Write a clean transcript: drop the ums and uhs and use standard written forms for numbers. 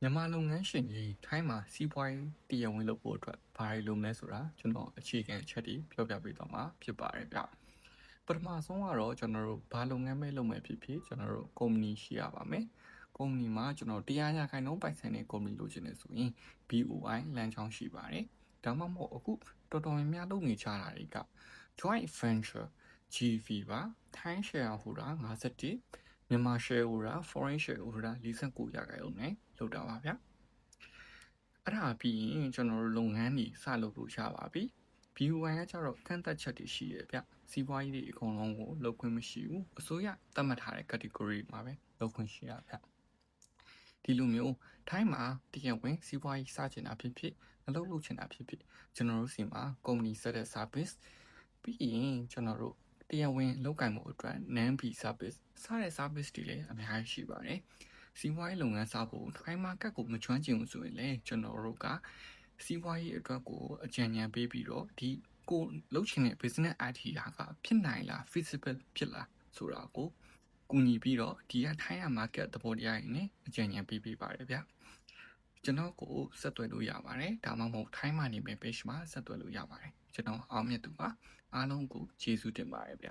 မြန်မာလုပ်ငန်းရှင်ကြီးထိုင်းမှာစီးပွားရေးတရားဝင်လုပ်ဖို့အတွက်ဘာတွေလုပ်မလဲဆိုတာကျွန်တော်အခြေခံအချက်တွေပြောပြပေးသွားမှာဖြစ်ပါတယ်ဗျပထမဆုံးကတော့ကျွန်တော်တို့ဘာလုပ်ငန်းပဲလုပ်မယ်ဖြစ်ဖြစ်ကျွန်တော်တို့ကုမ္ပဏီရှိရပါမယ်ကုမ္ပဏီမှာကျွန်တော်100%ပိုင်ဆိုင်တဲ့ကုမ္ပဏီလုပ်ချင်တယ်ဆိုရင် BOI လမ်းကြောင်းရှိပါတယ်ဒါမှမဟုတ်အခုတော်တော်များများလုပ်နေကြတာတွေက joint venture GV ပါထိုင်း shareholder 51မြန်မာ shareholder foreign shareholder 49%နဲ့လုပ်တာပါဗျအဲ့ဒါပြီးရင်ကျွန်တော်တို့လုပ်ငန်းတွေစလုပ်လို့ရပါပြီ BOI ကကျတော့ကန့်သက်ချက်တွေရှိတယ်ဗျစီးပွားရေးတွေအကုန်လုံးကိုလုပ်ခွင့်မရှိဘူးအစိုးရသတ်မှတ်ထားတဲ့ category မှာပဲလုပ်ခွင့်ရှိရဗျဒီလိုမျိုးထိုင်းမှာတရားဝင်စီးပွားရေးစချင်တာဖြစ်ဖြစ်မလုပ်ချင်တာဖြစ်ဖြစ်ကျွန်တော်တို့စီမှာ company set တဲ့ service ပြီးရင်ကျွန်တော်တို့တရားဝင်လုပ်ကိုင်မှုအတွက် non-fee service စတဲ့ service တွေလည်းအများကြီးရှိပါတယ်စီးပွားရေးလုပ်ငန်းစဖို့ထိုင်းမှာကတ်ကိုမကျွမ်းကျင်ဘူးဆိုရင်လည်းကျွန်တော်တို့ကစီးပွားရေးအတွက်ကိုအကြံဉာဏ်ပေးပြီးတော့ဒီကိုလုပ်ချင်တဲ့ business idea ကဖြစ်နိုင်လား feasible ဖြစ်လားဆိုတာကိုကူညီပြီးတော့ဒီကထိုင်းရ market သဘောတရားရင်းနဲ့အကြံဉာဏ်ပေးပါတယ်ဗျကျွန်တော်ကိုဆက်သွယ်လို့ရပါတယ်ဒါမှမဟုတ်ထိုင်းမှာနေမဲ့ page မှာဆက်သွယ်လို့ရပါတယ်ကျွန်တော်အောင်မြတ်သူပါအားလုံးကိုကျေးဇူးတင်ပါတယ်ဗျ